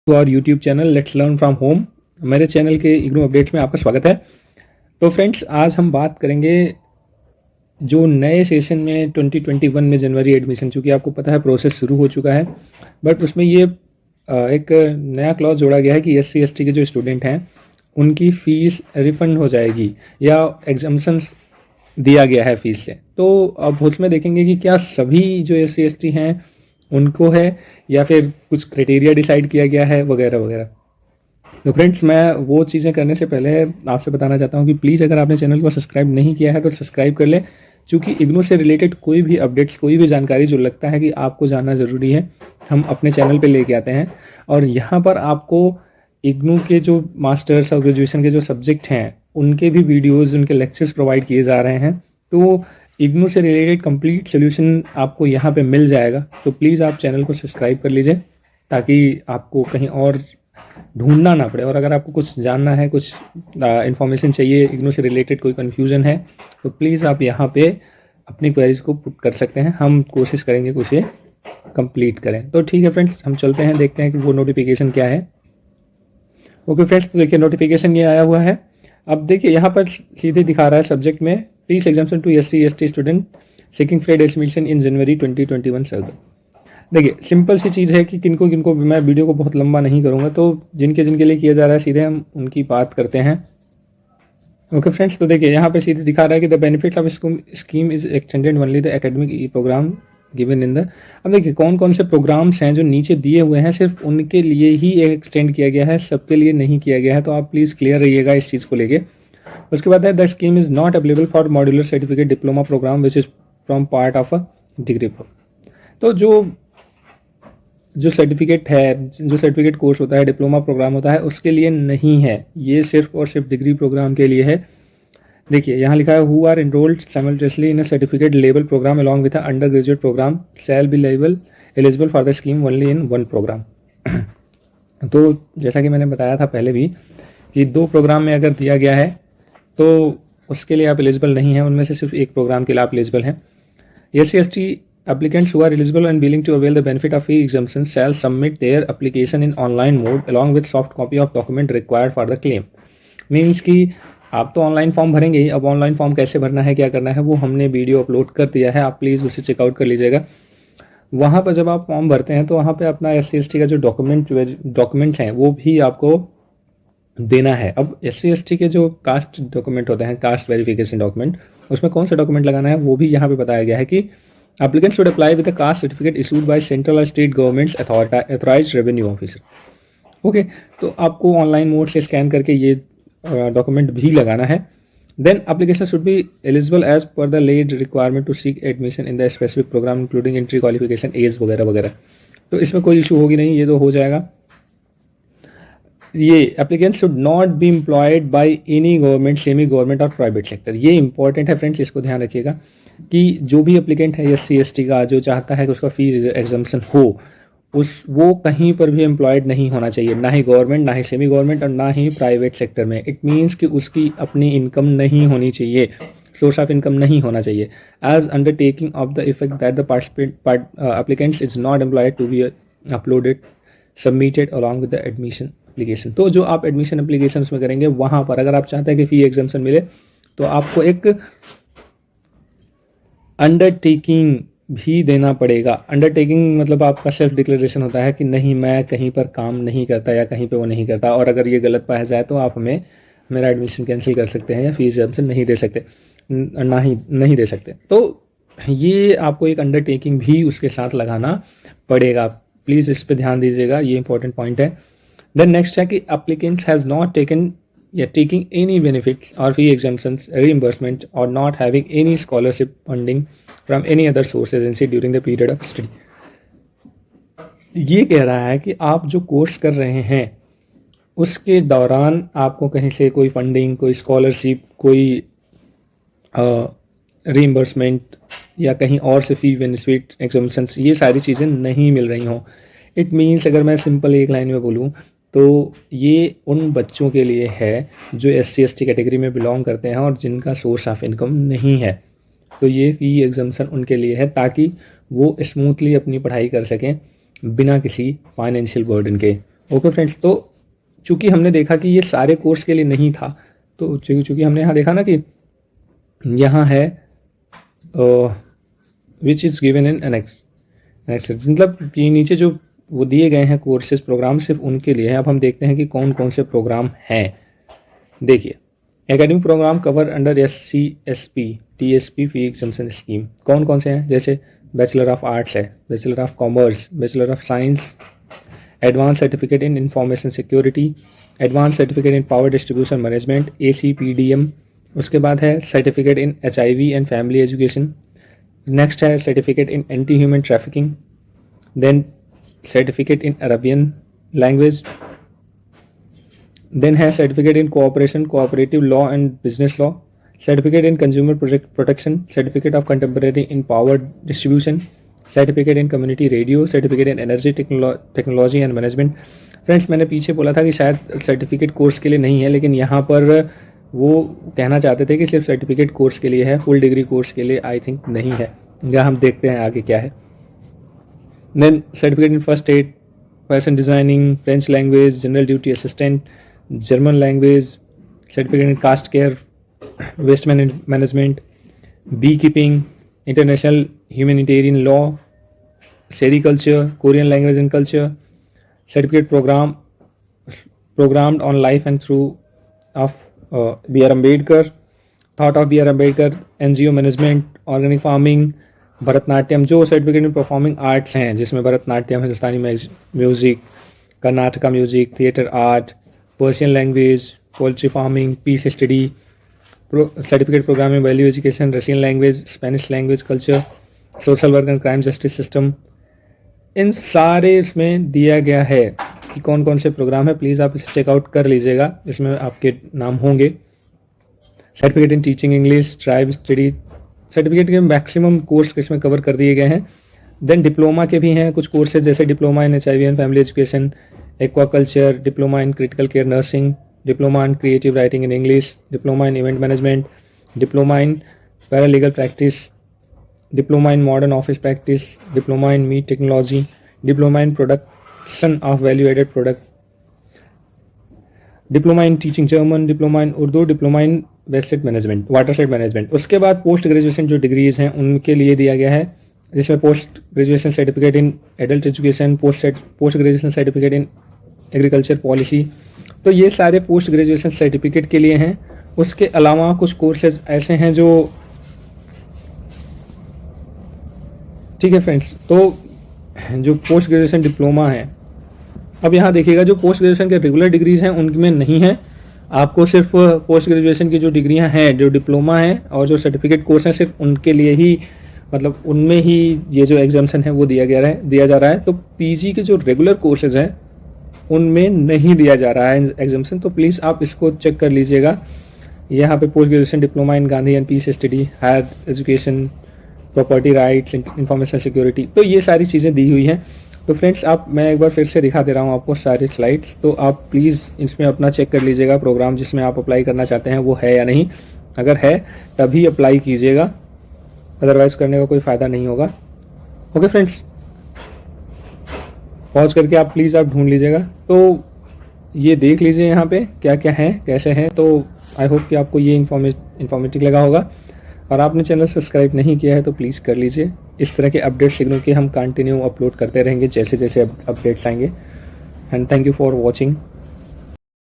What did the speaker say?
To our YouTube channel let's learn from home. मेरे channel के IGNOU updates में आपका स्वागत है। तो फ्रेंड्स, आज हम बात करेंगे जो नए सेशन में 2021 में जनवरी एडमिशन, चूँकि आपको पता है प्रोसेस शुरू हो चुका है, बट उसमें ये एक नया क्लॉज जोड़ा गया है कि SC ST के जो स्टूडेंट हैं उनकी फ़ीस रिफ़ंड हो जाएगी या एग्जाम्शन दिया गया है फ़ीस से। तो अब उसमें देखेंगे कि क्या सभी जो SC ST हैं उनको है या फिर कुछ क्राइटेरिया डिसाइड किया गया है वगैरह वगैरह। तो फ्रेंड्स, मैं वो चीज़ें करने से पहले आपसे बताना चाहता हूँ कि प्लीज़ अगर आपने चैनल को सब्सक्राइब नहीं किया है तो सब्सक्राइब कर लें, क्योंकि इग्नू से रिलेटेड कोई भी अपडेट्स, कोई भी जानकारी जो लगता है कि आपको जानना ज़रूरी है, हम अपने चैनल पे लेके आते हैं। और यहाँ पर आपको इग्नू के जो मास्टर्स और ग्रेजुएशन के जो सब्जेक्ट हैं उनके भी वीडियोज़, उनके लेक्चर्स प्रोवाइड किए जा रहे हैं। तो इग्नू से रिलेटेड कंप्लीट सोल्यूशन आपको यहाँ पे मिल जाएगा। तो प्लीज़ आप चैनल को सब्सक्राइब कर लीजिए ताकि आपको कहीं और ढूंढना ना पड़े। और अगर आपको कुछ जानना है, कुछ इन्फॉर्मेशन चाहिए, इग्नू से रिलेटेड कोई कन्फ्यूजन है, तो प्लीज़ आप यहाँ पे अपनी क्वेरीज को पुट कर सकते हैं। हम कोशिश करेंगे कुछ ये कंप्लीट करें। तो ठीक है फ्रेंड्स, हम चलते हैं, देखते हैं कि वो नोटिफिकेशन क्या है। ओके फ्रेंड्स, तो देखिए नोटिफिकेशन ये आया हुआ है। अब देखिए यहाँ पर सीधे दिखा रहा है सब्जेक्ट में fees exemption to SC ST student seeking fresh admission in January 2021 circle. देखिए सिंपल सी चीज़ है कि किनको किनको, मैं वीडियो को बहुत लंबा नहीं करूँगा, तो जिनके जिनके लिए किया जा रहा है सीधे हम उनकी बात करते हैं। ओके फ्रेंड्स, तो देखिए यहाँ पे सीधे दिखा रहा है कि the benefit of scheme is extended only the academic programme given in the. अब देखिए कौन कौन से प्रोग्राम्स हैं जो नीचे दिए हुए हैं, सिर्फ उनके लिए ही एक्सटेंड किया गया है, सबके लिए नहीं किया गया है। तो आप प्लीज़ क्लियर रहिएगा इस चीज़ को लेके। उसके बाद है the scheme is not available for modular certificate diploma programme which is from part of a degree programme. तो जो सर्टिफिकेट है, जो सर्टिफिकेट कोर्स होता है, डिप्लोमा प्रोग्राम होता है, उसके लिए नहीं है, ये सिर्फ और सिर्फ डिग्री प्रोग्राम के लिए है। देखिए यहाँ लिखा है who are enrolled simultaneously in a certificate level programme along with under graduate programme shall be eligible for the scheme only in one programme. तो जैसा कि मैंने बताया था पहले भी कि दो प्रोग्राम में अगर दिया गया है तो उसके लिए आप एलिजिबल नहीं हैं, उनमें से सिर्फ एक प्रोग्राम के लिए आप एलिजिबल हैं। SC ST applicants who are eligible and willing to avail the benefit of fee exemption shall submit their application in online mode along with soft copy of document required for the claim। Means कि आप तो online form भरेंगे ही, अब online form कैसे भरना है, क्या करना है, वो हमने वीडियो अपलोड कर दिया है, आप प्लीज़ उसे चेकआउट कर लीजिएगा। वहाँ पर जब आप फॉर्म भरते हैं तो वहाँ पे अपना SC ST का जो डॉक्यूमेंट्स हैं वो भी आपको देना है। अब SC ST के जो कास्ट डॉक्यूमेंट होते हैं, कास्ट वेरिफिकेशन डॉक्यूमेंट, उसमें कौन सा डॉक्यूमेंट लगाना है वो भी यहाँ पे बताया गया है कि applicants should apply with a caste certificate issued by central or state governments authorized revenue officer। Okay, तो आपको ऑनलाइन मोड से स्कैन करके ये डॉक्यूमेंट भी लगाना है। Then application should be eligible as per the laid requirement to seek admission in the specific programme including entry qualification, age वगैरह वगैरह। तो इसमें कोई इशू होगी नहीं, ये तो हो जाएगा। ये applicant should not be employed by any government, semi government और प्राइवेट सेक्टर। ये इंपॉर्टेंट है फ्रेंड्स, इसको ध्यान रखिएगा कि जो भी एप्लीकेंट है SC ST का जो चाहता है कि उसका फीस एग्जाम्शन हो, वो कहीं पर भी एम्प्लॉयड नहीं होना चाहिए, ना ही गवर्नमेंट, ना ही सेमी गवर्नमेंट और ना ही प्राइवेट सेक्टर में। इट मीन्स कि उसकी अपनी इनकम नहीं होनी चाहिए, सोर्स ऑफ इनकम नहीं होना चाहिए। As undertaking of the effect that the applicants is not employed to be uploaded submitted along with the admission application. तो जो आप एडमिशन एप्लीकेशन उसमें करेंगे, वहाँ पर अगर आप चाहते हैं कि फी एग्जाम्शन मिले तो आपको एक अंडरटेकिंग भी देना पड़ेगा। अंडरटेकिंग मतलब आपका सेल्फ डिक्लेरेशन होता है कि नहीं, मैं कहीं पर काम नहीं करता या कहीं पे वो नहीं करता, और अगर ये गलत पाया जाए तो आप हमें मेरा एडमिशन कैंसिल कर सकते हैं या फीस एग्जाम्शन नहीं दे सकते, नहीं दे सकते। तो ये आपको एक अंडरटेकिंग भी उसके साथ लगाना पड़ेगा। प्लीज़ इस पर ध्यान दीजिएगा, ये इंपॉर्टेंट पॉइंट है। देन नेक्स्ट है कि एप्लीकेंट्स हैज़ नॉट टेकन या टेकिंग एनी बेनिफिट्स और फी एग्जाम्शंस reimbursement और not having any scholarship funding from any other source agency during the period of study. ये कह रहा है कि आप जो कोर्स कर रहे हैं उसके दौरान आपको कहीं से कोई फंडिंग, कोई स्कॉलरशिप, कोई रीइंबर्समेंट या कहीं और से फी बेनिफिट एग्जाम्शंस, ये सारी चीज़ें नहीं मिल रही हों। इट मीन्स अगर मैं सिंपल एक लाइन में बोलूँ तो ये उन बच्चों के लिए है जो SC ST कैटेगरी में बिलोंग करते हैं और जिनका सोर्स ऑफ इनकम नहीं है। तो ये फ़ी एग्जाम्शन उनके लिए है ताकि वो स्मूथली अपनी पढ़ाई कर सकें बिना किसी फाइनेंशियल बर्डन के। ओके फ्रेंड्स, तो चूंकि हमने देखा कि ये सारे कोर्स के लिए नहीं था, तो चूंकि हमने यहाँ देखा ना कि यहाँ है which is given in annex, मतलब ये नीचे जो वो दिए गए हैं कोर्सेज प्रोग्राम सिर्फ उनके लिए हैं। अब हम देखते हैं कि कौन कौन से प्रोग्राम हैं। देखिए, academic programme cover under SCSP TSP fee exemption scheme कौन कौन से हैं, जैसे बैचलर ऑफ आर्ट्स है, bachelor of commerce, bachelor of science, advance certificate in information security, advance certificate in power distribution management ACPDM, उसके बाद है certificate in HIV and family education, next है certificate in anti human trafficking, then certificate in Arabian language, then है certificate in cooperation cooperative law and business law, certificate in consumer protection, certificate of contemporary in power distribution, certificate in community radio, certificate in energy technology and management. Friends, मैंने पीछे बोला था कि शायद certificate course के लिए नहीं है, लेकिन यहाँ पर वो कहना चाहते थे कि सिर्फ सर्टिफिकेट कोर्स के लिए है, फुल डिग्री कोर्स के लिए आई थिंक नहीं है। या हम देखते हैं आगे क्या है। Then certificate in first aid, fashion designing, French language, general duty assistant, German language, certificate in cast care, waste management, bee keeping, international humanitarian law, sericulture, Korean language and culture, certificate programmed on life and through of B.R. Ambedkar, thought of B.R. Ambedkar, NGO management, organic farming, Bharatanatyam, जो certificate in performing arts हैं जिसमें Bharatanatyam, Hindustani music, Karnataka music, theatre art, Persian language, poultry farming, piece study, certificate programme in value education, Russian language, Spanish language culture, social work and crime justice system, इन सारे इसमें दिया गया है कि कौन कौन से प्रोग्राम है। प्लीज़ आप इसे चेकआउट कर लीजिएगा, इसमें आपके नाम होंगे। Certificate in teaching English, tribe study, certificate के मैक्सिमम कोर्स इसमें कवर कर दिए गए हैं। देन डिप्लोमा के भी हैं कुछ कोर्सेज, जैसे diploma in HIV and family education, aquaculture, diploma in critical care nursing, diploma in creative writing in English, diploma in event management, diploma in paralegal practice, diploma in modern office practice, diploma in meat technology, diploma in production of value added product, diploma in teaching German, diploma in Urdu, diploma in watershed management. उसके बाद post graduation जो degrees हैं उनके लिए दिया गया है, जिसमें post graduation certificate in adult education, post graduation certificate in agriculture policy. तो ये सारे पोस्ट ग्रेजुएशन सर्टिफिकेट के लिए हैं। उसके अलावा कुछ कोर्सेज ऐसे हैं जो, ठीक है फ्रेंड्स, तो जो पोस्ट ग्रेजुएशन डिप्लोमा है, अब यहाँ देखिएगा जो पोस्ट ग्रेजुएशन के रेगुलर डिग्रीज हैं उनमें नहीं है, आपको सिर्फ पोस्ट ग्रेजुएशन की जो डिग्रियां हैं, जो डिप्लोमा है और जो सर्टिफिकेट कोर्स हैं, सिर्फ उनके लिए ही, मतलब उनमें ही ये जो एग्जाम्शन है वो दिया जा रहा है। तो पीजी के जो रेगुलर कोर्सेज हैं उनमें नहीं दिया जा रहा है एग्जाम्शन, तो प्लीज़ आप इसको चेक कर लीजिएगा। यहाँ पे post graduation diploma in Gandhi and peace study, higher education, property rights, information security, तो ये सारी चीज़ें दी हुई हैं। तो फ्रेंड्स, मैं एक बार फिर से दिखा दे रहा हूँ आपको सारी स्लाइड्स, तो आप प्लीज़ इसमें अपना चेक कर लीजिएगा प्रोग्राम जिसमें आप अप्लाई करना चाहते हैं वो है या नहीं। अगर है तभी अप्लाई कीजिएगा, अदरवाइज़ करने का कोई फ़ायदा नहीं होगा। ओके फ्रेंड्स, पॉज करके आप प्लीज़ आप ढूंढ लीजिएगा। तो ये देख लीजिए यहाँ पे क्या क्या है, कैसे हैं। तो आई होप कि आपको ये इन्फॉर्मेटिव लगा होगा, और आपने चैनल सब्सक्राइब नहीं किया है तो प्लीज़ कर लीजिए। इस तरह के अपडेट सिग्नल के हम कंटिन्यू अपलोड करते रहेंगे जैसे जैसे अपडेट्स आएंगे। And thank you for watching.